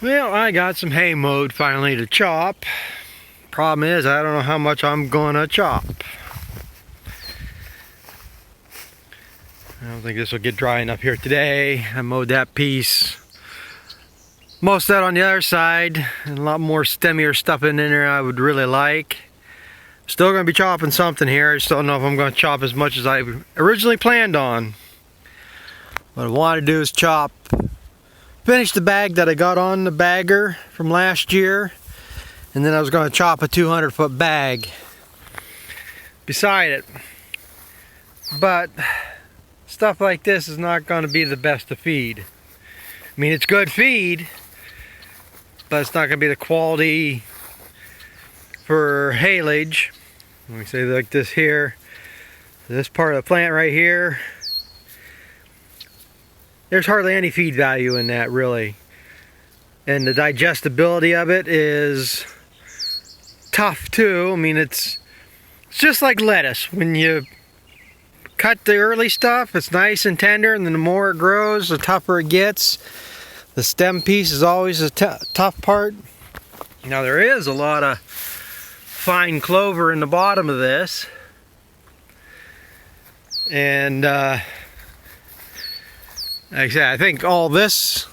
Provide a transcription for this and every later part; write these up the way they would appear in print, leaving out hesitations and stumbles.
Well, I got some hay mowed finally to chop. Problem is, I don't know how much I'm gonna chop. I don't think this will get dry enough here today. I mowed that piece. Most of that on the other side, and a lot more stemmier stuff in there I would really like. Still gonna be chopping something here. I just don't know if I'm gonna chop as much as I originally planned on. What I want to do is finish the bag that I got on the bagger from last year, and then I was going to chop a 200-foot bag beside it. But stuff like this is not going to be the best to feed. I mean, it's good feed, but it's not going to be the quality for haylage. Let me say like this here, this part of the plant right here, there's hardly any feed value in that, really. And the digestibility of it is tough too. I mean, it's just like lettuce. When you cut the early stuff, it's nice and tender, and then the more it grows, the tougher it gets. The stem piece is always the tough part. Now, there is a lot of fine clover in the bottom of this. And like I said, I think all this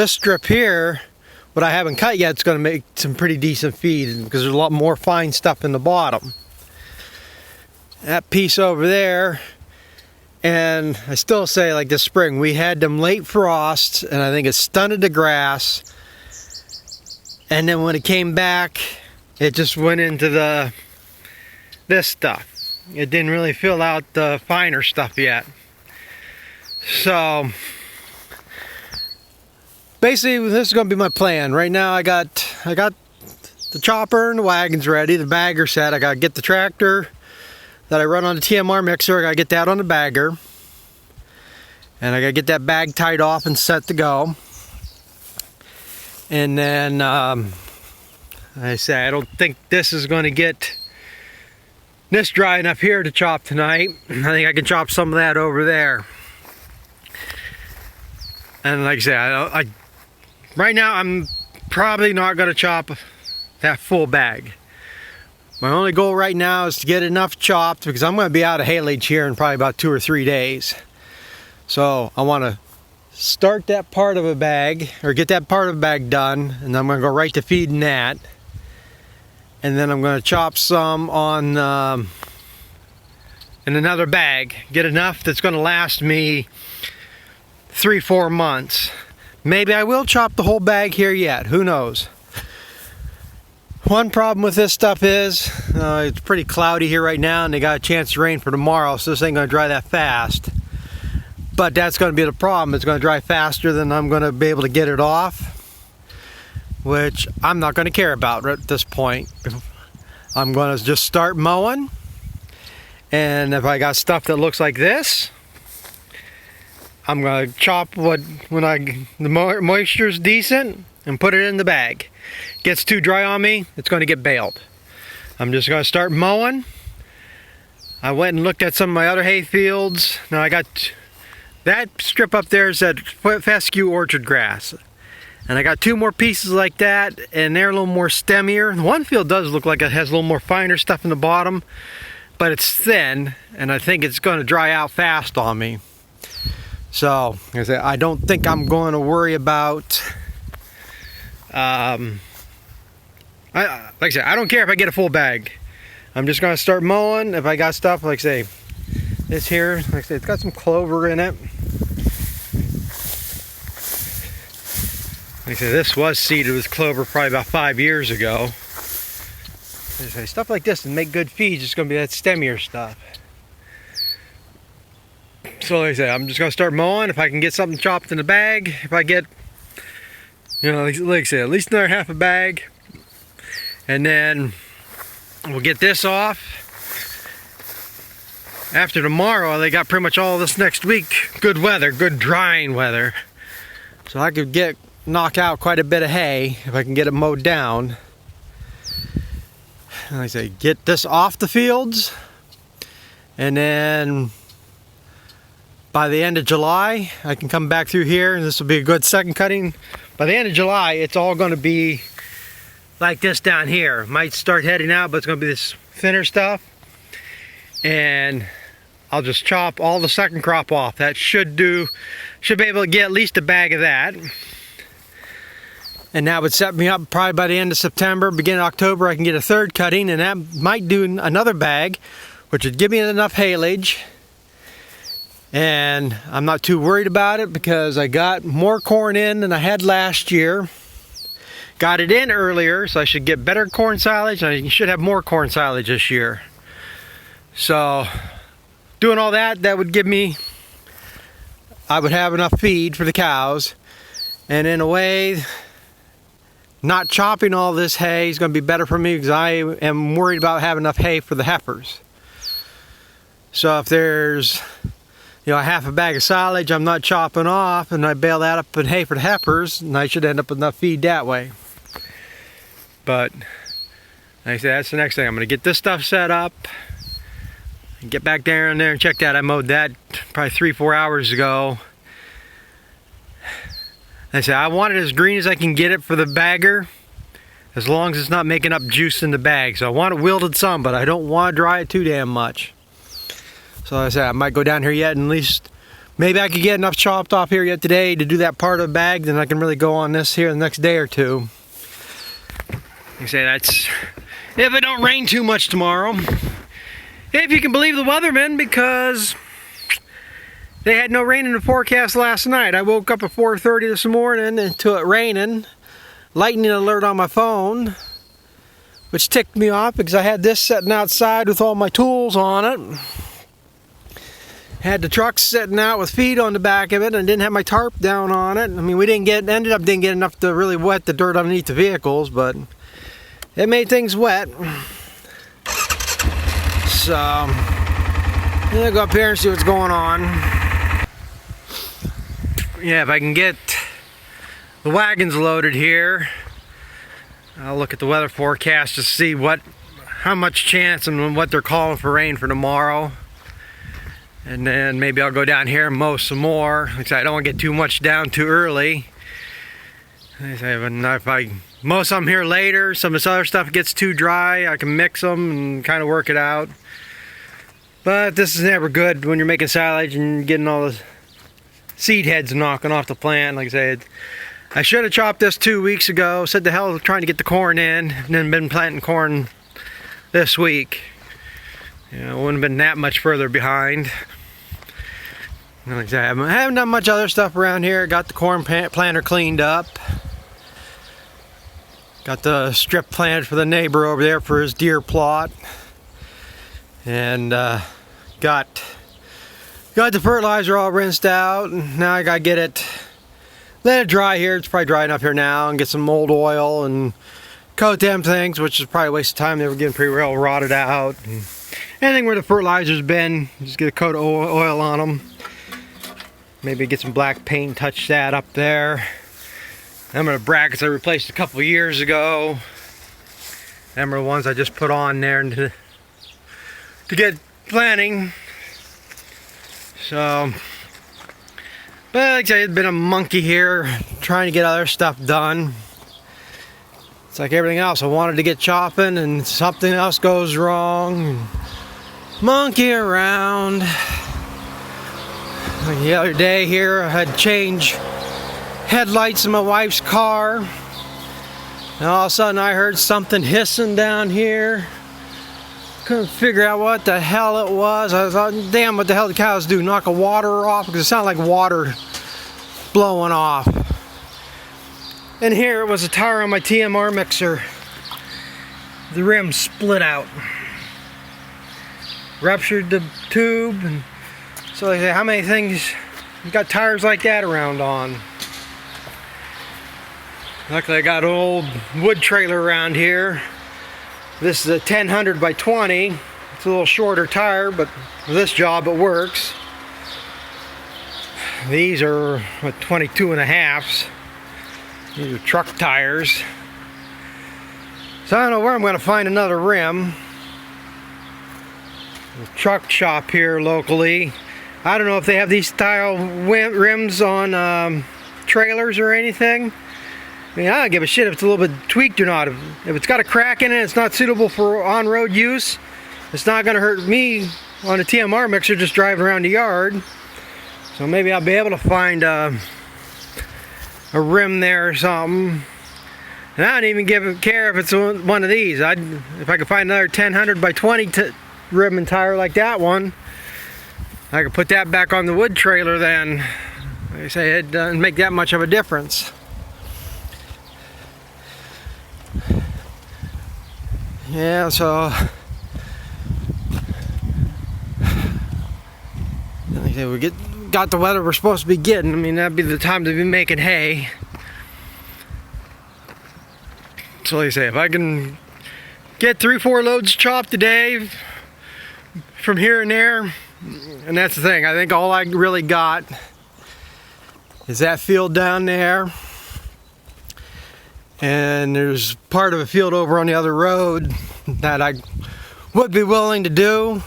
strip here, what I haven't cut yet, is going to make some pretty decent feed because there's a lot more fine stuff in the bottom. That piece over there, and I still say, like this spring, we had them late frosts, and I think it stunted the grass. And then when it came back, it just went into this stuff. It didn't really fill out the finer stuff yet. So basically, this is going to be my plan. Right now, I got the chopper and the wagons ready, the bagger set. I got to get the tractor that I run on the TMR mixer. I got to get that on the bagger, and I got to get that bag tied off and set to go. And then, I say, I don't think this is going to get this dry enough here to chop tonight. I think I can chop some of that over there. And like I said, right now I'm probably not going to chop that full bag. My only goal right now is to get enough chopped, because I'm going to be out of haylage here in probably about 2 or 3 days. So I want to start that part of a bag, or get that part of a bag done, and I'm going to go right to feeding that. And then I'm going to chop some on in another bag. Get enough that's going to last me 3-4 months. Maybe I will chop the whole bag here yet. Who knows? One problem with this stuff is it's pretty cloudy here right now, and they got a chance to rain for tomorrow, so this ain't going to dry that fast. But that's going to be the problem. It's going to dry faster than I'm going to be able to get it off, which I'm not going to care about at this point. I'm going to just start mowing, and if I got stuff that looks like this, I'm going to chop when the moisture's decent and put it in the bag. Gets too dry on me, it's going to get baled. I'm just going to start mowing. I went and looked at some of my other hay fields. Now I got that strip up there is that fescue orchard grass. And I got 2 more pieces like that, and they're a little more stemmier. The one field does look like it has a little more finer stuff in the bottom, but it's thin, and I think it's going to dry out fast on me. So, I don't think I'm going to worry about, like I said, I don't care if I get a full bag. I'm just going to start mowing. If I got stuff, like say, this here, like I said, it's got some clover in it. Like I said, this was seeded with clover probably about 5 years ago. Like I say, stuff like this to make good feeds, it's going to be that stemmier stuff. So like I said, I'm just going to start mowing. If I can get something chopped in the bag, if I get, like I said, at least another half a bag, and then we'll get this off. After tomorrow, they got pretty much all this next week, good weather, good drying weather. So I could knock out quite a bit of hay if I can get it mowed down. And like I say, get this off the fields, and then by the end of July, I can come back through here, and this will be a good second cutting. By the end of July, it's all going to be like this down here. Might start heading out, but it's going to be this thinner stuff. And I'll just chop all the second crop off. That should be able to get at least a bag of that. And that would set me up probably by the end of September, beginning of October, I can get a third cutting, and that might do another bag, which would give me enough haylage. And I'm not too worried about it because I got more corn in than I had last year. Got it in earlier, so I should get better corn silage, and I should have more corn silage this year. So doing all that, that would give me, I would have enough feed for the cows. And in a way, not chopping all this hay is going to be better for me because I am worried about having enough hay for the heifers. So if there's, you know, a half a bag of silage I'm not chopping off, and I bale that up in hay for the heifers, and I should end up with enough feed that way. But like I said, that's the next thing. I'm going to get this stuff set up and get back down there and check that. I mowed that probably 3-4 hours ago. Like I said, I want it as green as I can get it for the bagger, as long as it's not making up juice in the bag. So I want it wilted some, but I don't want to dry it too damn much. So like I said, I might go down here yet, and at least maybe I could get enough chopped off here yet today to do that part of the bag, then I can really go on this here the next day or two. Like I say, that's if it don't rain too much tomorrow. If you can believe the weathermen, because they had no rain in the forecast last night. I woke up at 4:30 this morning to it raining. Lightning alert on my phone, which ticked me off because I had this sitting outside with all my tools on it. Had the truck sitting out with feed on the back of it, and didn't have my tarp down on it. I mean, we ended up didn't get enough to really wet the dirt underneath the vehicles, but it made things wet. So I'm gonna go up here and see what's going on. Yeah, if I can get the wagons loaded here, I'll look at the weather forecast to see how much chance and what they're calling for rain for tomorrow. And then maybe I'll go down here and mow some more. Like I said, I don't want to get too much down too early. Like I say, if I mow some here later, some of this other stuff gets too dry, I can mix them and kind of work it out. But this is never good when you're making silage and getting all the seed heads knocking off the plant. Like I said, I should have chopped this 2 weeks ago. Said the hell trying to get the corn in, and then been planting corn this week. You know, wouldn't have been that much further behind. Like I said, I haven't done much other stuff around here. Got the corn planter cleaned up. Got the strip planted for the neighbor over there for his deer plot. And got the fertilizer all rinsed out. And now I gotta let it dry here. It's probably dry enough here now, and get some mold oil and coat them things, which is probably a waste of time. They were getting pretty well rotted out. And anything where the fertilizer's been, just get a coat of oil on them. Maybe get some black paint, touch that up there. Them are the brackets I replaced a couple years ago. Them are the ones I just put on there to get planting. So, but like I said, it's been a monkey here trying to get other stuff done. It's like everything else. I wanted to get chopping and something else goes wrong. Monkey around. Like the other day here, I had to change headlights in my wife's car. And all of a sudden I heard something hissing down here. Couldn't figure out what the hell it was. I thought, damn, what the hell did the cows do? Knock a water off? Because it sounded like water blowing off. And here it was a tire on my TMR mixer. The rim split out. Ruptured the tube. And so they say, how many things you got tires like that around on? Luckily I got an old wood trailer around here. This is a 1000 by 20. It's a little shorter tire, but for this job it works. These are 22 and a halves. These are truck tires. So I don't know where I'm going to find another rim. The truck shop here locally I don't know if they have these style rims on trailers or anything. I mean, I don't give a shit if it's a little bit tweaked or not. If it's got a crack in it, it's not suitable for on-road use. It's not going to hurt me on a TMR mixer just driving around the yard. So maybe I'll be able to find a rim there or something. And I don't even care if it's one of these. If I could find another 1000 by 20 rim and tire like that one, I could put that back on the wood trailer then. Like I say, it doesn't make that much of a difference. Yeah, so we got the weather we're supposed to be getting. I mean, that'd be the time to be making hay. So like I say, if I can get 3-4 loads chopped a day from here and there, and that's the thing, I think all I really got is that field down there, and there's part of a field over on the other road that I would be willing to do,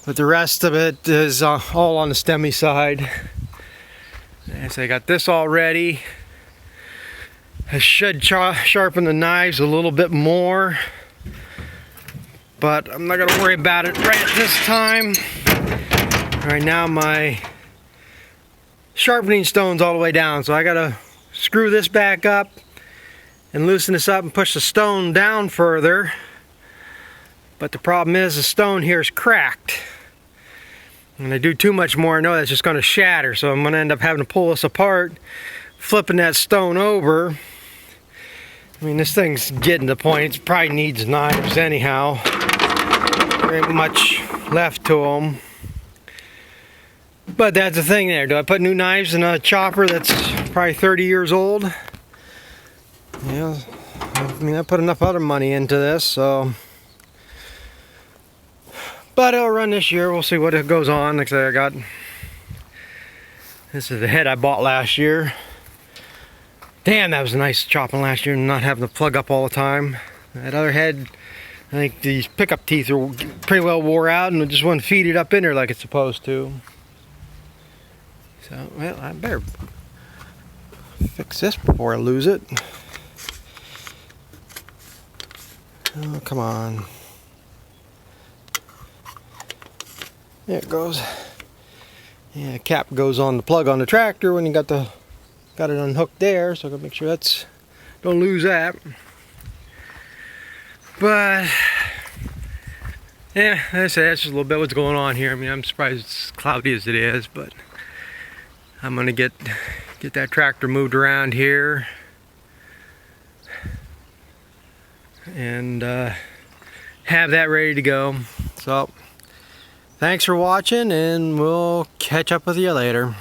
but the rest of it is all on the stemmy side. And so I got this all ready. I should sharpen the knives a little bit more, but I'm not going to worry about it right at this time. Right now my sharpening stone's all the way down, so I got to screw this back up and loosen this up and push the stone down further. But the problem is the stone here is cracked. And I do too much more, I know that's just going to shatter, so I'm going to end up having to pull this apart, flipping that stone over. I mean, this thing's getting to the point, it probably needs knives anyhow. There ain't much left to them. But that's the thing there, do I put new knives in a chopper that's probably 30 years old? Yeah, I mean, I put enough other money into this, so. But it'll run this year, we'll see what it goes on. Like I said, this is the head I bought last year. Damn, that was a nice chopping last year and not having to plug up all the time. That other head, I think these pickup teeth are pretty well wore out and it just wouldn't feed it up in there like it's supposed to. So, well, I better fix this before I lose it. Oh, come on. There it goes. Yeah, cap goes on the plug on the tractor when you got it unhooked there, so I gotta make sure don't lose that. But yeah, like I said, that's just a little bit what's going on here. I mean, I'm surprised it's cloudy as it is, but I'm gonna get that tractor moved around here and have that ready to go. So thanks for watching, and we'll catch up with you later.